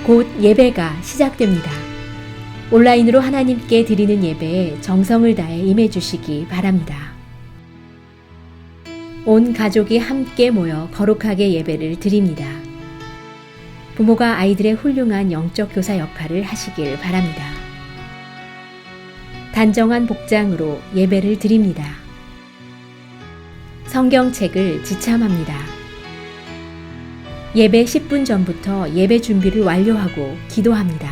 곧 예배가 시작됩니다. 온라인으로 하나님께 드리는 예배에 정성을 다해 임해 주시기 바랍니다. 온 가족이 함께 모여 거룩하게 예배를 드립니다. 부모가 아이들의 훌륭한 영적 교사 역할을 하시길 바랍니다. 단정한 복장으로 예배를 드립니다. 성경책을 지참합니다. 예배 10분 전부터 예배 준비를 완료하고 기도합니다.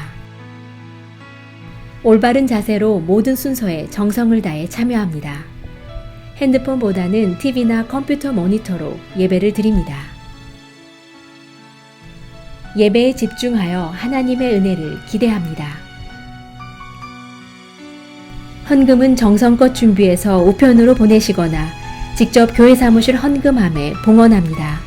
올바른 자세로 모든 순서에 정성을 다해 참여합니다. 핸드폰보다는 TV나 컴퓨터 모니터로 예배를 드립니다. 예배에 집중하여 하나님의 은혜를 기대합니다. 헌금은 정성껏 준비해서 우편으로 보내시거나 직접 교회 사무실 헌금함에 봉헌합니다.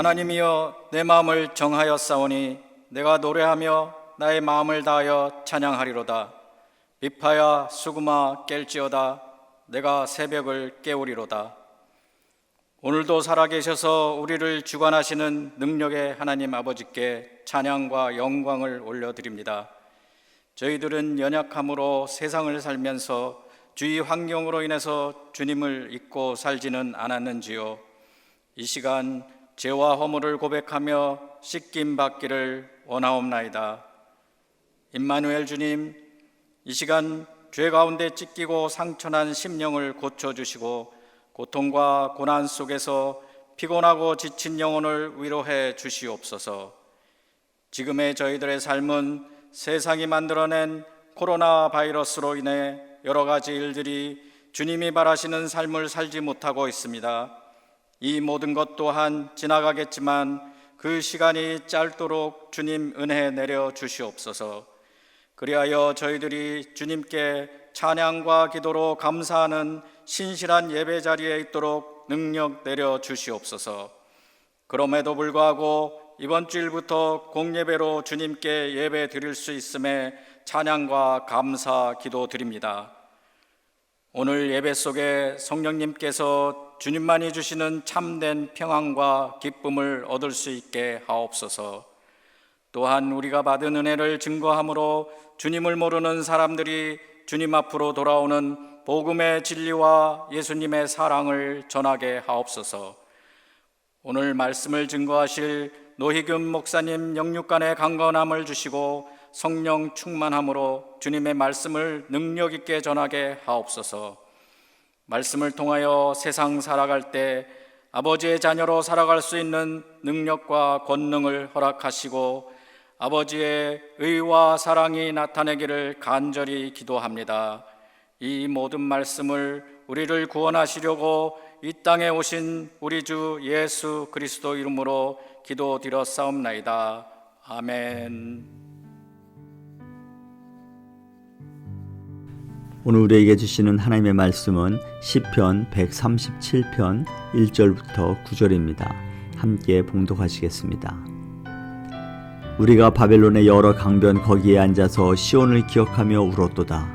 하나님이여, 내 마음을 정하였사오니 내가 노래하며 나의 마음을 다하여 찬양하리로다. 비파야 수금아 깰지어다. 내가 새벽을 깨우리로다. 오늘도 살아계셔서 우리를 주관하시는 능력의 하나님 아버지께 찬양과 영광을 올려드립니다. 저희들은 연약함으로 세상을 살면서 주위 환경으로 인해서 주님을 잊고 살지는 않았는지요. 이 시간 죄와 허물을 고백하며 씻김 받기를 원하옵나이다. 임마누엘 주님, 이 시간 죄 가운데 찢기고 상처난 심령을 고쳐주시고 고통과 고난 속에서 피곤하고 지친 영혼을 위로해 주시옵소서. 지금의 저희들의 삶은 세상이 만들어낸 코로나 바이러스로 인해 여러 가지 일들이 주님이 바라시는 삶을 살지 못하고 있습니다. 이 모든 것 또한 지나가겠지만 그 시간이 짧도록 주님 은혜 내려 주시옵소서. 그리하여 저희들이 주님께 찬양과 기도로 감사하는 신실한 예배 자리에 있도록 능력 내려 주시옵소서. 그럼에도 불구하고 이번 주일부터 공예배로 주님께 예배 드릴 수 있음에 찬양과 감사 기도 드립니다. 오늘 예배 속에 성령님께서 주님만이 주시는 참된 평안과 기쁨을 얻을 수 있게 하옵소서. 또한 우리가 받은 은혜를 증거함으로 주님을 모르는 사람들이 주님 앞으로 돌아오는 복음의 진리와 예수님의 사랑을 전하게 하옵소서. 오늘 말씀을 증거하실 노희균 목사님 영육간의 강건함을 주시고 성령 충만함으로 주님의 말씀을 능력 있게 전하게 하옵소서. 말씀을 통하여 세상 살아갈 때 아버지의 자녀로 살아갈 수 있는 능력과 권능을 허락하시고 아버지의 의와 사랑이 나타내기를 간절히 기도합니다. 이 모든 말씀을 우리를 구원하시려고 이 땅에 오신 우리 주 예수 그리스도 이름으로 기도드렸사옵나이다. 아멘. 오늘 우리에게 주시는 하나님의 말씀은 시편 137편 1절부터 9절입니다. 함께 봉독하시겠습니다. 우리가 바벨론의 여러 강변 거기에 앉아서 시온을 기억하며 울었도다.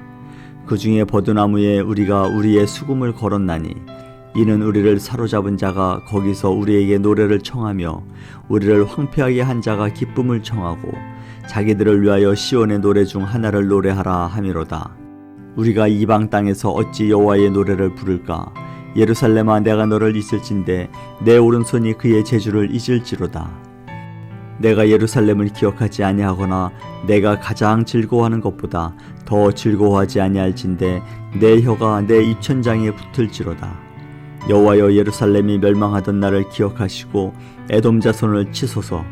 그 중에 버드나무에 우리가 우리의 수금을 걸었나니 이는 우리를 사로잡은 자가 거기서 우리에게 노래를 청하며 우리를 황폐하게 한 자가 기쁨을 청하고 자기들을 위하여 시온의 노래 중 하나를 노래하라 함이로다. 우리가 이방 땅에서 어찌 여호와의 노래를 부를까? 예루살렘아, 내가 너를 잊을진대 내 오른손이 그의 제주를 잊을지로다. 내가 예루살렘을 기억하지 아니하거나 내가 가장 즐거워하는 것보다 더 즐거워하지 아니할진대 내 혀가 내 입천장에 붙을지로다. 여호와여, 예루살렘이 멸망하던 날을 기억하시고 에돔 자손을 치소서.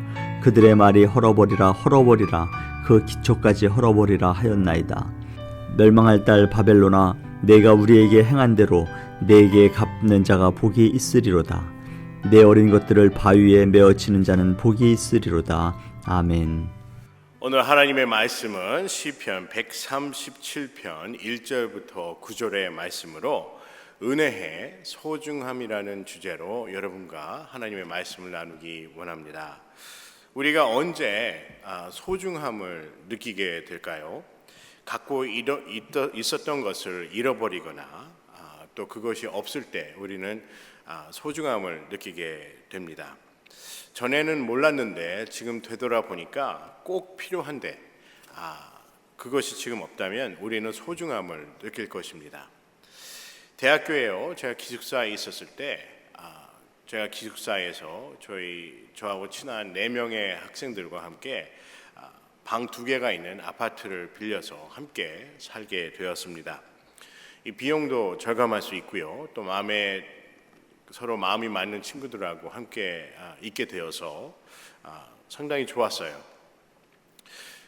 그들의 말이 헐어버리라 헐어버리라 그 기초까지 헐어버리라 하였나이다. 멸망할 딸 바벨론아, 내가 우리에게 행한 대로 내게 갚는 자가 복이 있으리로다. 내 어린 것들을 바위에 메어치는 자는 복이 있으리로다. 아멘. 오늘 하나님의 말씀은 시편 137편 1절부터 9절의 말씀으로 은혜의 소중함이라는 주제로 여러분과 하나님의 말씀을 나누기 원합니다. 우리가 언제 소중함을 느끼게 될까요? 갖고 있었던 것을 잃어버리거나 또 그것이 없을 때 우리는 소중함을 느끼게 됩니다. 전에는 몰랐는데 지금 되돌아보니까 꼭 필요한데 그것이 지금 없다면 우리는 소중함을 느낄 것입니다. 대학교에요, 제가 기숙사에 있었을 때 제가 기숙사에서 저하고 친한 4명의 학생들과 함께 방 2개가 있는 아파트를 빌려서 함께 살게 되었습니다. 이 비용도 절감할 수 있고요. 또 서로 마음이 맞는 친구들하고 함께 있게 되어서 상당히 좋았어요.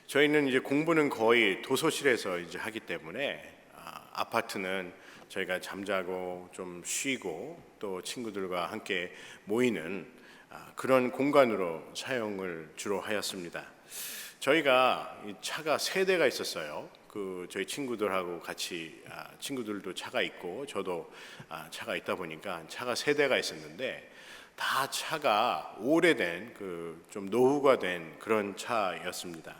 저희는 이제 공부는 거의 도서실에서 이제 하기 때문에 아파트는 저희가 잠자고 좀 쉬고 또 친구들과 함께 모이는 그런 공간으로 사용을 주로 하였습니다. 저희가 차가 3대가 있었어요. 저희 친구들하고 같이 친구들도 차가 있고 저도 차가 있다 보니까 차가 3대가 있었는데 다 차가 오래된 좀 노후가 된 그런 차였습니다.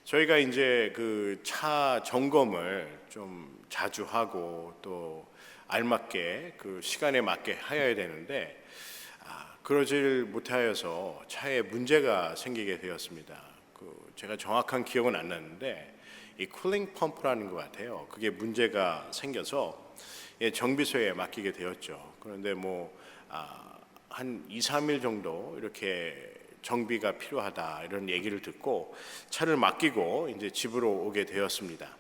저희가 이제 그 차 점검을 좀 자주 하고 또 알맞게 그 시간에 맞게 하여야 되는데 그러질 못하여서 차에 문제가 생기게 되었습니다. 제가 정확한 기억은 안 나는데 이 쿨링 펌프라는 것 같아요. 그게 문제가 생겨서 정비소에 맡기게 되었죠. 그런데 한 2-3일 정도 이렇게 정비가 필요하다 이런 얘기를 듣고 차를 맡기고 이제 집으로 오게 되었습니다.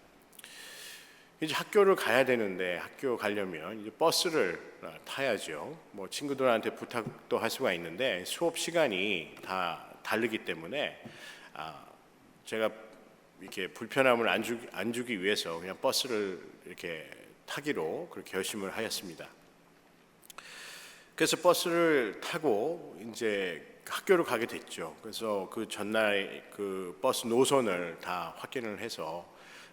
이제 학교를 가야 되는데 학교 가려면 이제 버스를 타야죠. 친구들한테 부탁도 할 수가 있는데 수업 시간이 다 다르기 때문에 제가 이렇게 불편함을 안 주기 위해서 그냥 버스를 이렇게 타기로 그렇게 결심을 하였습니다. 그래서 버스를 타고 이제 학교를 가게 됐죠. 그래서 그 전날 그 버스 노선을 다 확인을 해서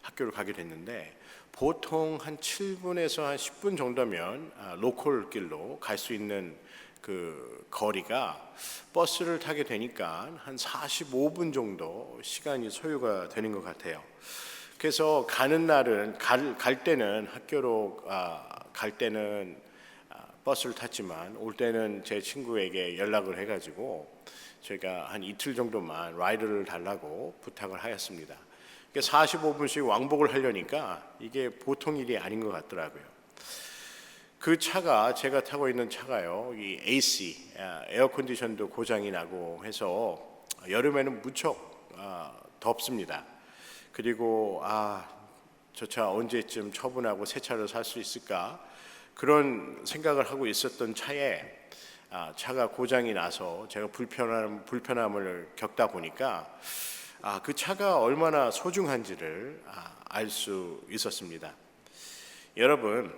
학교를 가게 됐는데, 보통 한 7분에서 한 10분 정도면 로컬 길로 갈 수 있는 그 거리가 버스를 타게 되니까 한 45분 정도 시간이 소요가 되는 것 같아요. 그래서 가는 날은 갈 때는 학교로 갈 때는 버스를 탔지만 올 때는 제 친구에게 연락을 해가지고 저희가 한 이틀 정도만 라이드를 달라고 부탁을 하였습니다. 45분씩 왕복을 하려니까 이게 보통 일이 아닌 것 같더라고요. 그 차가, 제가 타고 있는 차가요, 이 AC 에어컨디션도 고장이 나고 해서 여름에는 무척 덥습니다. 그리고 저 차 언제쯤 처분하고 새 차를 살 수 있을까, 그런 생각을 하고 있었던 차에 차가 고장이 나서 제가 불편함을 겪다 보니까 그 차가 얼마나 소중한지를 알 수 있었습니다. 여러분과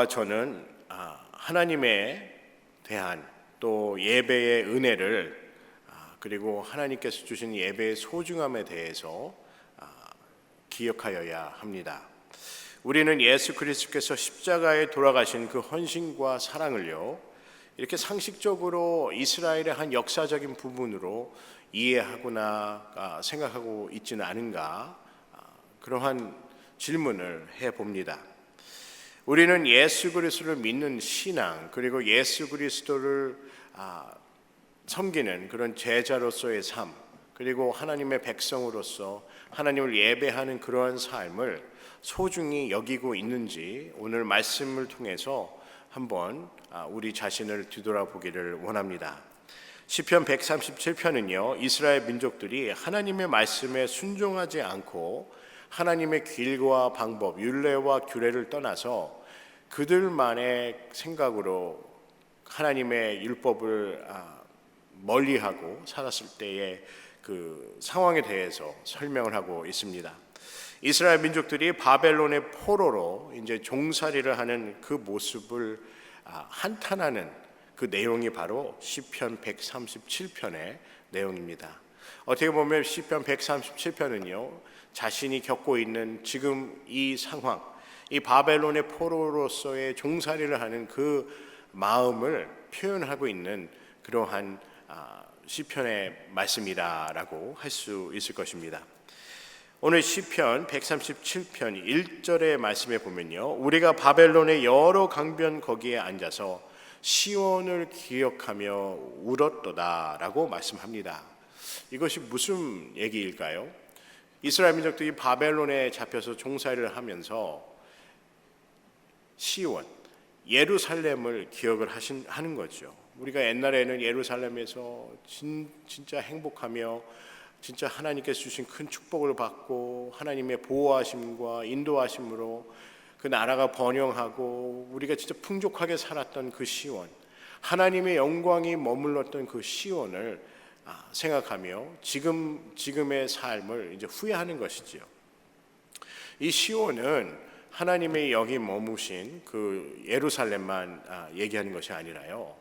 저는 하나님에 대한 또 예배의 은혜를, 그리고 하나님께서 주신 예배의 소중함에 대해서 기억하여야 합니다. 우리는 예수 그리스도께서 십자가에 돌아가신 그 헌신과 사랑을요, 이렇게 상식적으로 이스라엘의 한 역사적인 부분으로 이해하거나 생각하고 있지는 않은가, 그러한 질문을 해봅니다. 우리는 예수 그리스도를 믿는 신앙, 그리고 예수 그리스도를 섬기는 그런 제자로서의 삶, 그리고 하나님의 백성으로서 하나님을 예배하는 그러한 삶을 소중히 여기고 있는지 오늘 말씀을 통해서 한번 우리 자신을 뒤돌아보기를 원합니다. 시편 137편은요, 이스라엘 민족들이 하나님의 말씀에 순종하지 않고 하나님의 길과 방법, 율례와 규례를 떠나서 그들만의 생각으로 하나님의 율법을 멀리하고 살았을 때의 그 상황에 대해서 설명을 하고 있습니다. 이스라엘 민족들이 바벨론의 포로로 이제 종살이를 하는 그 모습을 한탄하는 그 내용이 바로 시편 137편의 내용입니다. 어떻게 보면 시편 137편은요, 자신이 겪고 있는 지금 이 상황, 이 바벨론의 포로로서의 종살이를 하는 그 마음을 표현하고 있는 그러한 시편의 말씀이라고 할 수 있을 것입니다. 오늘 시편 137편 1절의 말씀에 보면요, 우리가 바벨론의 여러 강변 거기에 앉아서 시온을 기억하며 울었도다 라고 말씀합니다. 이것이 무슨 얘기일까요? 이스라엘 민족들이 바벨론에 잡혀서 종살이를 하면서 시온, 예루살렘을 기억을 하는 거죠. 우리가 옛날에는 예루살렘에서 진짜 행복하며 진짜 하나님께서 주신 큰 축복을 받고 하나님의 보호하심과 인도하심으로 그 나라가 번영하고 우리가 진짜 풍족하게 살았던 그 시온, 하나님의 영광이 머물렀던 그 시온을 생각하며 지금의 삶을 이제 후회하는 것이지요. 이 시온은 하나님의 영이 머무신 그 예루살렘만 얘기하는 것이 아니라요,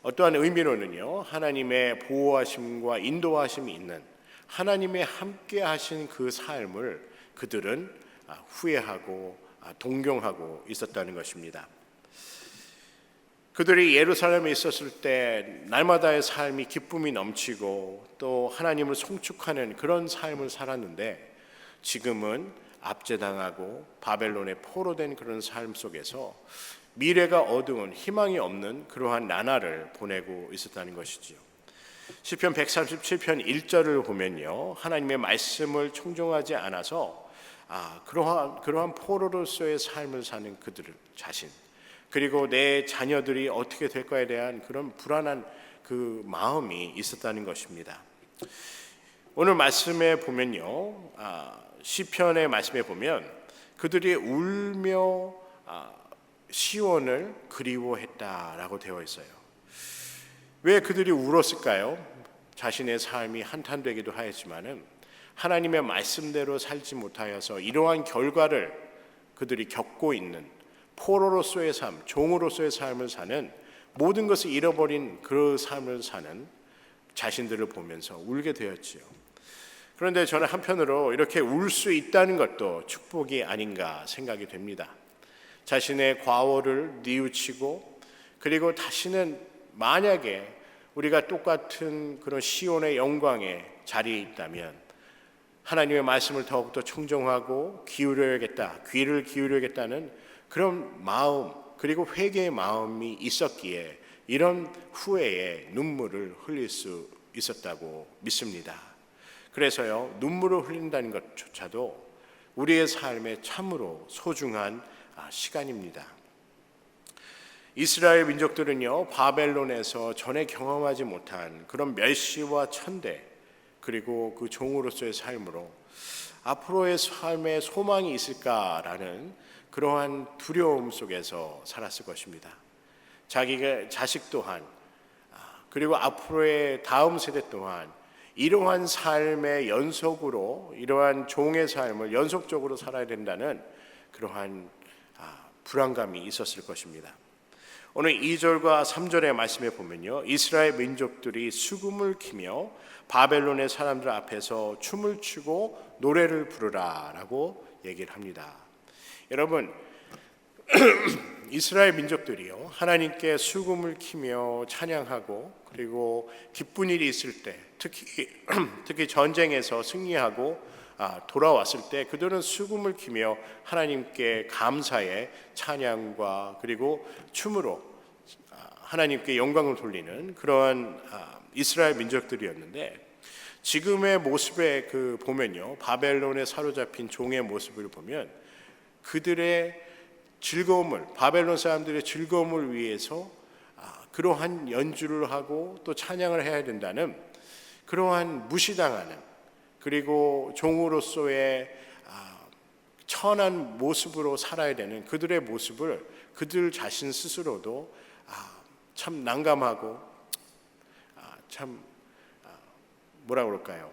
어떠한 의미로는요, 하나님의 보호하심과 인도하심이 있는 하나님의 함께 하신 그 삶을 그들은 후회하고 동경하고 있었다는 것입니다. 그들이 예루살렘에 있었을 때 날마다의 삶이 기쁨이 넘치고 또 하나님을 송축하는 그런 삶을 살았는데, 지금은 압제당하고 바벨론에 포로된 그런 삶 속에서 미래가 어두운 희망이 없는 그러한 나날을 보내고 있었다는 것이지요. 시편 137편 1절을 보면요, 하나님의 말씀을 청종하지 않아서 그러한 포로로서의 삶을 사는 그들 자신, 그리고 내 자녀들이 어떻게 될까에 대한 그런 불안한 그 마음이 있었다는 것입니다. 오늘 말씀에 보면요, 시편의 말씀에 보면 그들이 울며 시온을 그리워했다라고 되어 있어요. 왜 그들이 울었을까요? 자신의 삶이 한탄되기도 하였지만은 하나님의 말씀대로 살지 못하여서 이러한 결과를 그들이 겪고 있는 포로로서의 삶, 종으로서의 삶을 사는 모든 것을 잃어버린 그 삶을 사는 자신들을 보면서 울게 되었지요. 그런데 저는 한편으로 이렇게 울 수 있다는 것도 축복이 아닌가 생각이 됩니다. 자신의 과오를 뉘우치고 그리고 다시는 만약에 우리가 똑같은 그런 시온의 영광의 자리에 있다면 하나님의 말씀을 더욱더 청정하고 귀를 기울여야겠다는 그런 마음 그리고 회개의 마음이 있었기에 이런 후회에 눈물을 흘릴 수 있었다고 믿습니다. 그래서요, 눈물을 흘린다는 것조차도 우리의 삶에 참으로 소중한 시간입니다. 이스라엘 민족들은요, 바벨론에서 전에 경험하지 못한 그런 멸시와 천대 그리고 그 종으로서의 삶으로 앞으로의 삶에 소망이 있을까라는 그러한 두려움 속에서 살았을 것입니다. 자기가 자식 또한 그리고 앞으로의 다음 세대 또한 이러한 삶의 연속으로 이러한 종의 삶을 연속적으로 살아야 된다는 그러한 불안감이 있었을 것입니다. 오늘 2절과 3절의 말씀에 보면요, 이스라엘 민족들이 수금을 키며 바벨론의 사람들 앞에서 춤을 추고 노래를 부르라라고 얘기를 합니다. 여러분, 이스라엘 민족들이요, 하나님께 수금을 키며 찬양하고 그리고 기쁜 일이 있을 때 특히 전쟁에서 승리하고 돌아왔을 때 그들은 수금을 키며 하나님께 감사의 찬양과 그리고 춤으로 하나님께 영광을 돌리는 그러한 이스라엘 민족들이었는데, 지금의 모습에 보면요, 바벨론에 사로잡힌 종의 모습을 보면 그들의 즐거움을, 바벨론 사람들의 즐거움을 위해서 그러한 연주를 하고 또 찬양을 해야 된다는 그러한 무시당하는 그리고 종으로서의 천한 모습으로 살아야 되는 그들의 모습을 그들 자신 스스로도 참 난감하고 참 뭐라 그럴까요?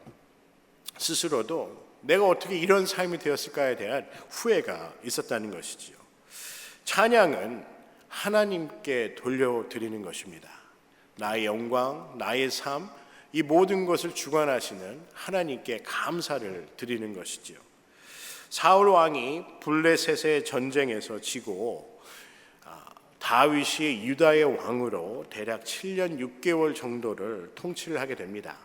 스스로도 내가 어떻게 이런 삶이 되었을까에 대한 후회가 있었다는 것이지요. 찬양은 하나님께 돌려드리는 것입니다. 나의 영광, 나의 삶, 이 모든 것을 주관하시는 하나님께 감사를 드리는 것이지요. 사울 왕이 블레셋의 전쟁에서 지고 다윗이 유다의 왕으로 대략 7년 6개월 정도를 통치를 하게 됩니다.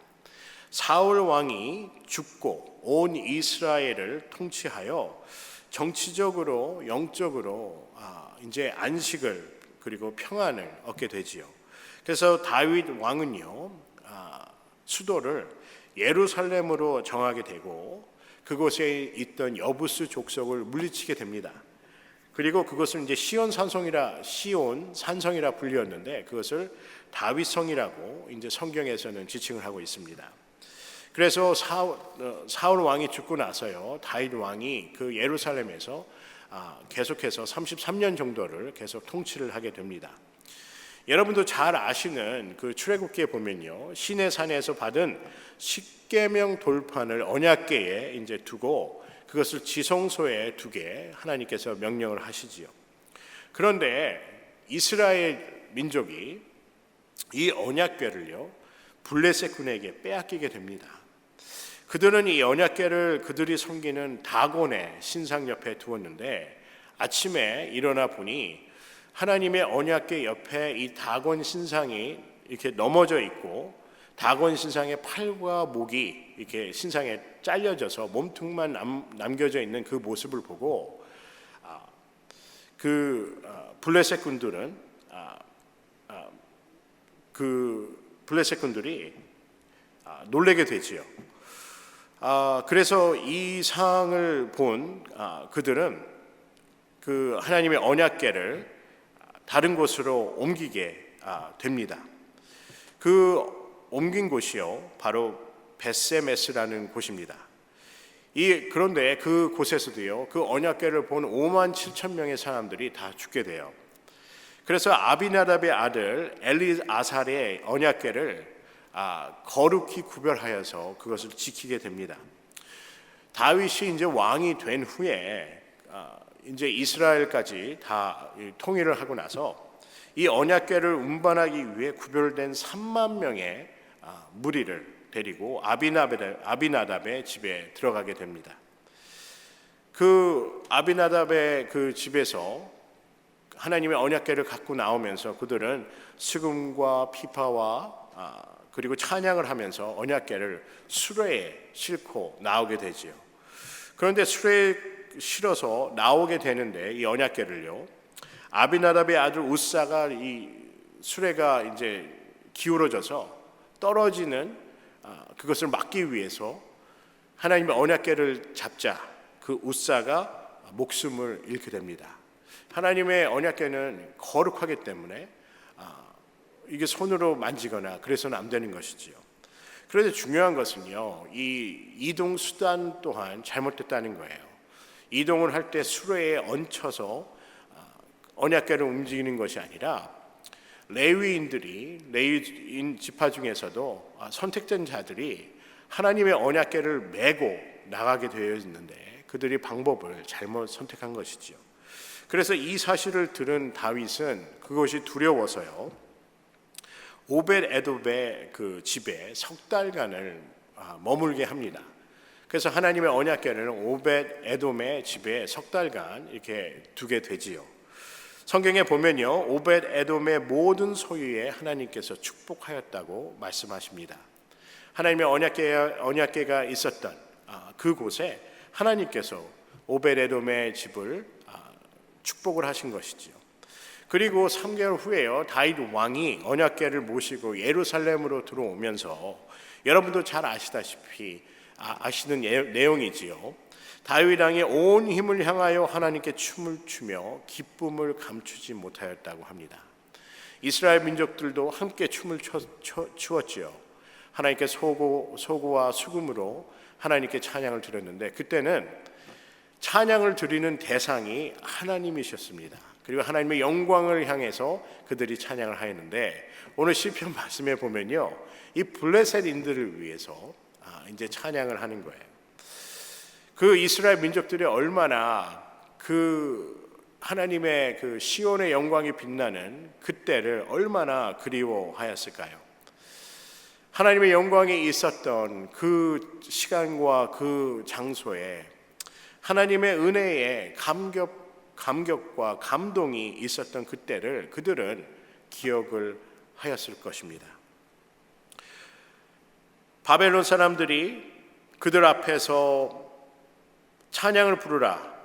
사울 왕이 죽고 온 이스라엘을 통치하여 정치적으로 영적으로 이제 안식을 그리고 평안을 얻게 되지요. 그래서 다윗 왕은요, 수도를 예루살렘으로 정하게 되고 그곳에 있던 여부스 족속을 물리치게 됩니다. 그리고 그것을 이제 시온 산성이라 불리었는데 그것을 다윗성이라고 이제 성경에서는 지칭을 하고 있습니다. 그래서 사울 왕이 죽고 나서요, 다윗 왕이 그 예루살렘에서 계속해서 33년 정도를 계속 통치를 하게 됩니다. 여러분도 잘 아시는 그 출애굽기에 보면요, 시내산에서 받은 십계명 돌판을 언약궤에 이제 두고 그것을 지성소에 두게 하나님께서 명령을 하시지요. 그런데 이스라엘 민족이 이 언약궤를요, 블레셋 군에게 빼앗기게 됩니다. 그들은 이 언약궤를 그들이 섬기는 다곤의 신상 옆에 두었는데 아침에 일어나 보니 하나님의 언약궤 옆에 이 다곤 신상이 이렇게 넘어져 있고 다곤 신상의 팔과 목이 이렇게 신상에 잘려져서 몸통만 남겨져 있는 그 모습을 보고 블레셋 군들은 블레셋 군들이 놀라게 되지요. 그래서 이 상황을 본 그들은 그 하나님의 언약궤를 다른 곳으로 옮기게 됩니다. 그 옮긴 곳이요, 바로 벳세메스라는 곳입니다. 그런데 그 곳에서도요, 그 언약궤를 본 5만 7천 명의 사람들이 다 죽게 돼요. 그래서 아비나답의 아들 엘리아살의 언약궤를 거룩히 구별하여서 그것을 지키게 됩니다. 다윗이 이제 왕이 된 후에 이제 이스라엘까지 다 통일을 하고 나서 이 언약궤를 운반하기 위해 구별된 3만 명의 무리를 데리고 아비나답의 집에 들어가게 됩니다. 그 아비나답의 그 집에서 하나님의 언약궤를 갖고 나오면서 그들은 수금과 피파와 그리고 찬양을 하면서 언약궤를 수레에 싣고 나오게 되지요. 그런데 수레에 실어서 나오게 되는데 이 언약궤를요, 아비나답의 아들 우사가 이 수레가 이제 기울어져서 떨어지는 그것을 막기 위해서 하나님의 언약궤를 잡자 그 우사가 목숨을 잃게 됩니다. 하나님의 언약궤는 거룩하기 때문에 이게 손으로 만지거나 그래서는 안 되는 것이지요. 그런데 중요한 것은요, 이 이동 수단 또한 잘못됐다는 거예요. 이동을 할 때 수레에 얹혀서 언약궤를 움직이는 것이 아니라 레위인 지파 중에서도 선택된 자들이 하나님의 언약궤를 메고 나가게 되어 있는데 그들이 방법을 잘못 선택한 것이지요. 그래서 이 사실을 들은 다윗은 그것이 두려워서요, 오벳에돔의 그 집에 석 달간을 머물게 합니다. 그래서 하나님의 언약궤를 오벳에돔의 집에 석 달간 이렇게 두게 되지요. 성경에 보면요, 오벳에돔의 모든 소유에 하나님께서 축복하였다고 말씀하십니다. 하나님의 언약궤가 있었던 그곳에 하나님께서 오벳에돔의 집을 축복을 하신 것이지요. 그리고 3개월 후에요, 다윗 왕이 언약궤를 모시고 예루살렘으로 들어오면서 여러분도 잘 아시다시피 아시는 내용이지요. 다윗 왕이 온 힘을 향하여 하나님께 춤을 추며 기쁨을 감추지 못하였다고 합니다. 이스라엘 민족들도 함께 춤을 추었지요. 하나님께 소고와 수금으로 하나님께 찬양을 드렸는데 그때는 찬양을 드리는 대상이 하나님이셨습니다. 그리고 하나님의 영광을 향해서 그들이 찬양을 하였는데 오늘 시편 말씀에 보면요, 이 블레셋인들을 위해서 이제 찬양을 하는 거예요. 그 이스라엘 민족들이 얼마나 그 하나님의 그 시온의 영광이 빛나는 그때를 얼마나 그리워하였을까요? 하나님의 영광이 있었던 그 시간과 그 장소에 하나님의 은혜에 감격과 감동이 있었던 그때를 그들은 기억을 하였을 것입니다. 바벨론 사람들이 그들 앞에서 찬양을 부르라,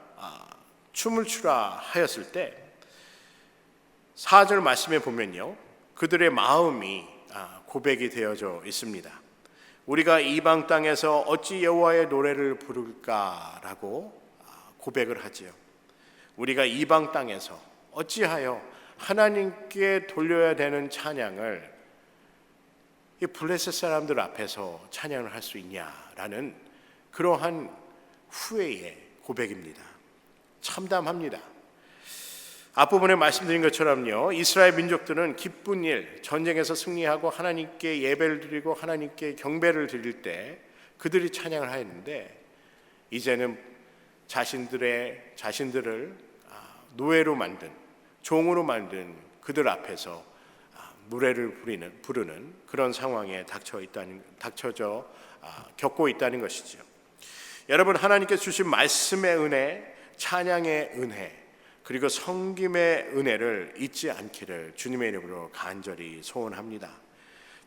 춤을 추라 하였을 때 4절 말씀에 보면요, 그들의 마음이 고백이 되어져 있습니다. 우리가 이방 땅에서 어찌 여호와의 노래를 부를까라고 고백을 하지요. 우리가 이방 땅에서 어찌하여 하나님께 돌려야 되는 찬양을 이 블레셋 사람들 앞에서 찬양을 할 수 있냐라는 그러한 후회의 고백입니다. 참담합니다. 앞부분에 말씀드린 것처럼요, 이스라엘 민족들은 기쁜 일, 전쟁에서 승리하고 하나님께 예배를 드리고 하나님께 경배를 드릴 때 그들이 찬양을 하였는데 이제는 자신들을 노예로 만든, 종으로 만든 그들 앞에서 노래를 부르는 그런 상황에 겪고 있다는 것이죠. 여러분, 하나님께 주신 말씀의 은혜, 찬양의 은혜, 그리고 섬김의 은혜를 잊지 않기를 주님의 이름으로 간절히 소원합니다.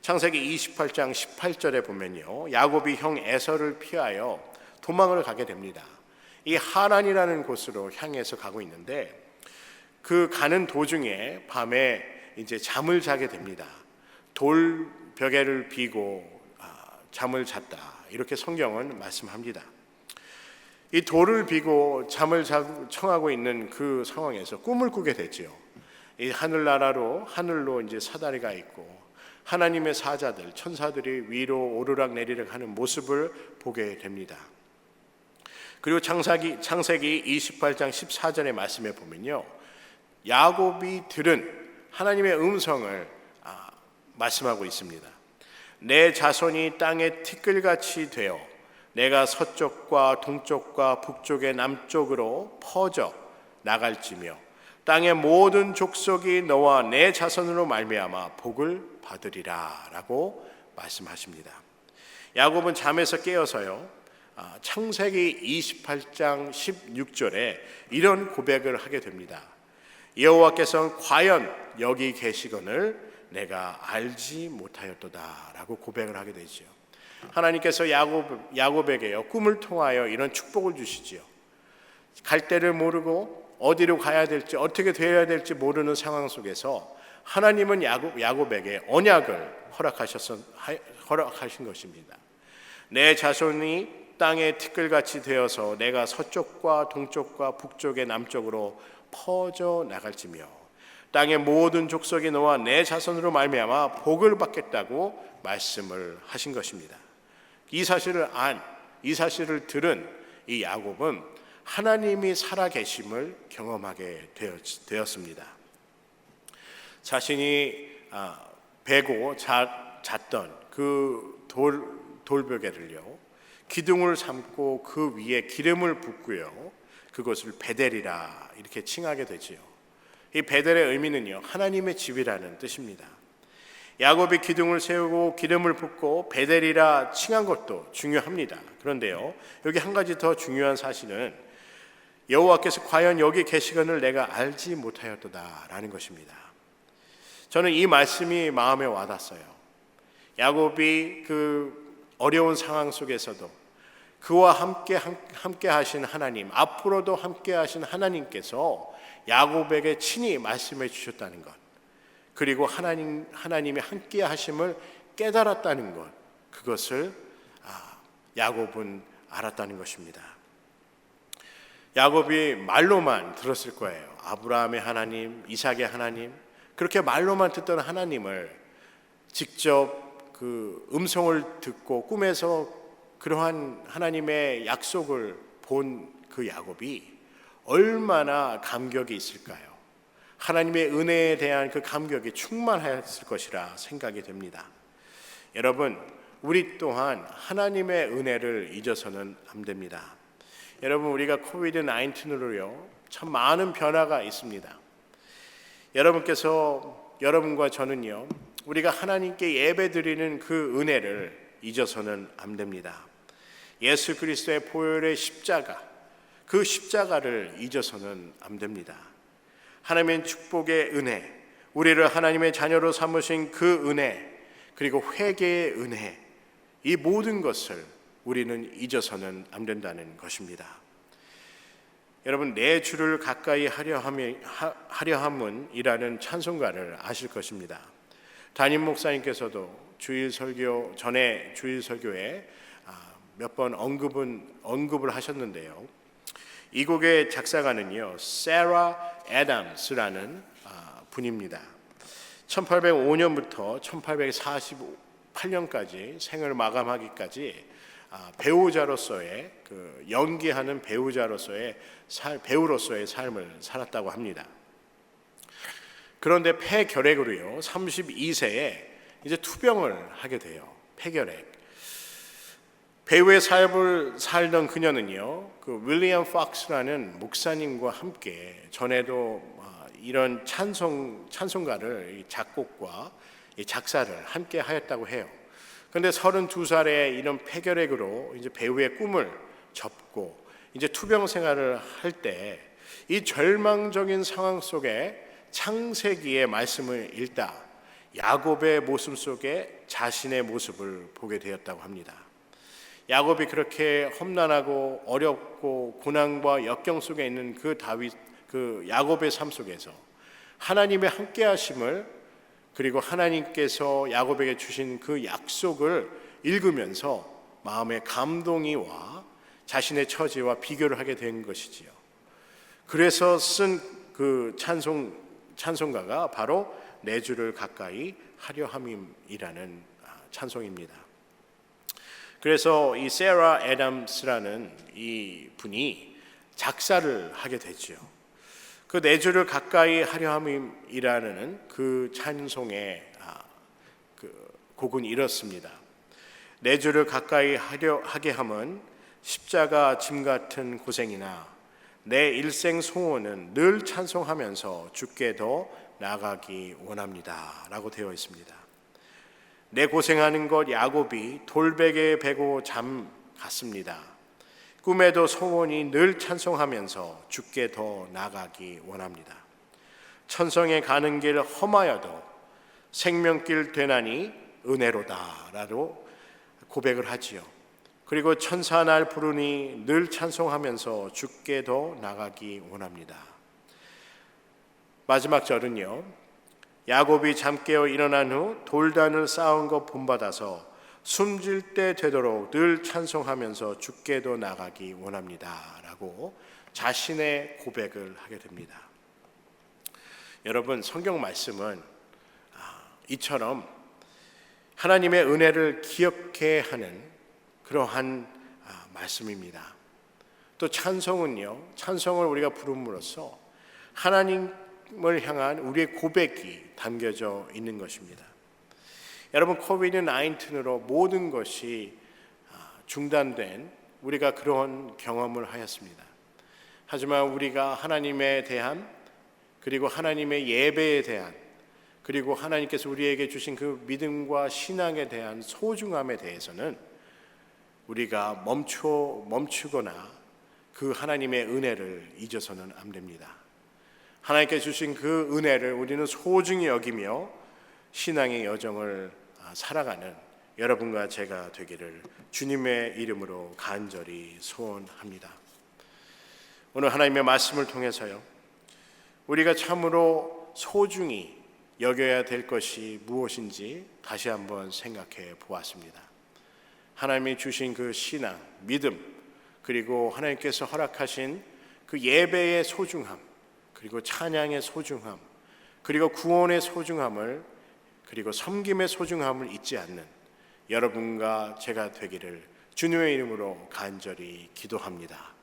창세기 28장 18절에 보면요, 야곱이 형 에서를 피하여 도망을 가게 됩니다. 이 하란이라는 곳으로 향해서 가고 있는데 그 가는 도중에 밤에 이제 잠을 자게 됩니다. 돌 벽에를 비고 잠을 잤다, 이렇게 성경은 말씀합니다. 이 돌을 비고 잠을 청하고 있는 그 상황에서 꿈을 꾸게 되지요. 이 하늘로 이제 사다리가 있고 하나님의 사자들, 천사들이 위로 오르락 내리락 하는 모습을 보게 됩니다. 그리고 창세기 28장 14절의 말씀에 보면요, 야곱이 들은 하나님의 음성을 말씀하고 있습니다. 내 자손이 땅에 티끌같이 되어 내가 서쪽과 동쪽과 북쪽의 남쪽으로 퍼져 나갈지며 땅의 모든 족속이 너와 내 자손으로 말미암아 복을 받으리라 라고 말씀하십니다. 야곱은 잠에서 깨어서요, 창세기 28장 16절에 이런 고백을 하게 됩니다. 여호와께서는 과연 여기 계시거늘 내가 알지 못하였도다 라고 고백을 하게 되죠. 하나님께서 야곱에게요, 꿈을 통하여 이런 축복을 주시지요. 갈 데를 모르고 어디로 가야 될지 어떻게 되어야 될지 모르는 상황 속에서 하나님은 야곱에게 언약을 허락하신 것입니다. 내 자손이 땅의 티끌같이 되어서 내가 서쪽과 동쪽과 북쪽의 남쪽으로 퍼져 나갈지며 땅의 모든 족속이 너와 내 자손으로 말미암아 복을 받겠다고 말씀을 하신 것입니다. 이 사실을 들은 이 야곱은 하나님이 살아계심을 경험하게 되었습니다. 자신이 베고 잤던 그 돌베개를요, 기둥을 삼고 그 위에 기름을 붓고요, 그것을 베델이라 이렇게 칭하게 되지요. 이 베델의 의미는요, 하나님의 집이라는 뜻입니다. 야곱이 기둥을 세우고 기름을 붓고 베델이라 칭한 것도 중요합니다. 그런데요, 여기 한 가지 더 중요한 사실은 여호와께서 과연 여기 계시거늘 내가 알지 못하였도다라는 것입니다. 저는 이 말씀이 마음에 와닿았어요. 야곱이 그 어려운 상황 속에서도 그와 함께 하신 하나님, 앞으로도 함께 하신 하나님께서 야곱에게 친히 말씀해 주셨다는 것, 그리고 하나님이 함께 하심을 깨달았다는 것, 그것을 야곱은 알았다는 것입니다. 야곱이 말로만 들었을 거예요. 아브라함의 하나님, 이삭의 하나님, 그렇게 말로만 듣던 하나님을 직접 그 음성을 듣고 꿈에서 그러한 하나님의 약속을 본 그 야곱이 얼마나 감격이 있을까요? 하나님의 은혜에 대한 그 감격이 충만하였을 것이라 생각이 됩니다. 여러분, 우리 또한 하나님의 은혜를 잊어서는 안 됩니다. 여러분, 우리가 코비드-19으로요, 참 많은 변화가 있습니다. 여러분과 저는요, 우리가 하나님께 예배드리는 그 은혜를 잊어서는 안 됩니다. 예수 그리스도의 보혈의 십자가, 그 십자가를 잊어서는 안 됩니다. 하나님의 축복의 은혜, 우리를 하나님의 자녀로 삼으신 그 은혜, 그리고 회개의 은혜, 이 모든 것을 우리는 잊어서는 안 된다는 것입니다. 여러분, 내 주를 가까이 하려 함은이라는 찬송가를 아실 것입니다. 담임 목사님께서도 주일 설교에 몇 번 언급을 하셨는데요. 이 곡의 작사가는요, 세라 애덤스라는 분입니다. 1805년부터 1848년까지 생을 마감하기까지 배우자로서의 연기하는 배우로서의 삶을 살았다고 합니다. 그런데 폐결핵으로요, 32세에 이제 투병을 하게 돼요. 폐결핵. 배우의 삶을 살던 그녀는요, 그 윌리엄 폭스라는 목사님과 함께 전에도 이런 찬송가를 작곡과 작사를 함께 하였다고 해요. 그런데 32살에 이런 폐결핵으로 이제 배우의 꿈을 접고 이제 투병 생활을 할 때 이 절망적인 상황 속에 창세기의 말씀을 읽다 야곱의 모습 속에 자신의 모습을 보게 되었다고 합니다. 야곱이 그렇게 험난하고 어렵고 고난과 역경 속에 있는 그 야곱의 삶 속에서 하나님의 함께하심을, 그리고 하나님께서 야곱에게 주신 그 약속을 읽으면서 마음에 감동이 와 자신의 처지와 비교를 하게 된 것이지요. 그래서 쓴 그 찬송가가 바로 내 주를 가까이 하려 함이라는 찬송입니다. 그래서 이 세라 애덤스라는 이 분이 작사를 하게 됐죠. 그 내 주를 가까이 하려 함이라는 그 찬송의 그 곡은 이렇습니다. 내 주를 가까이 하게 함은 십자가 짐 같은 고생이나 내 일생 소원은 늘 찬송하면서 주께 더 나아가기 원합니다 라고 되어 있습니다. 내 고생하는 것 야곱이 돌베개에 베고 잠 갔습니다. 꿈에도 소원이 늘 찬송하면서 주께 더 나아가기 원합니다. 천성에 가는 길 험하여도 생명길 되나니 은혜로다 라고 고백을 하지요. 그리고 천사 날 부르니 늘 찬송하면서 주께 더 나아가기 원합니다. 마지막 절은요, 야곱이 잠 깨어 일어난 후 돌단을 쌓은 것 본받아서 숨질 때 되도록 늘 찬송하면서 주께 더 나아가기 원합니다 라고 자신의 고백을 하게 됩니다. 여러분, 성경 말씀은 이처럼 하나님의 은혜를 기억해 하는 그러한 말씀입니다. 또 찬송은요, 찬송을 우리가 부름으로써 하나님을 향한 우리의 고백이 담겨져 있는 것입니다. 여러분, 코비드-19으로 모든 것이 중단된 우리가 그런 경험을 하였습니다. 하지만 우리가 하나님에 대한, 그리고 하나님의 예배에 대한, 그리고 하나님께서 우리에게 주신 그 믿음과 신앙에 대한 소중함에 대해서는 우리가 멈추거나 그 하나님의 은혜를 잊어서는 안 됩니다. 하나님께 주신 그 은혜를 우리는 소중히 여기며 신앙의 여정을 살아가는 여러분과 제가 되기를 주님의 이름으로 간절히 소원합니다. 오늘 하나님의 말씀을 통해서요, 우리가 참으로 소중히 여겨야 될 것이 무엇인지 다시 한번 생각해 보았습니다. 하나님이 주신 그 신앙, 믿음, 그리고 하나님께서 허락하신 그 예배의 소중함, 그리고 찬양의 소중함, 그리고 구원의 소중함을, 그리고 섬김의 소중함을 잊지 않는 여러분과 제가 되기를 주님의 이름으로 간절히 기도합니다.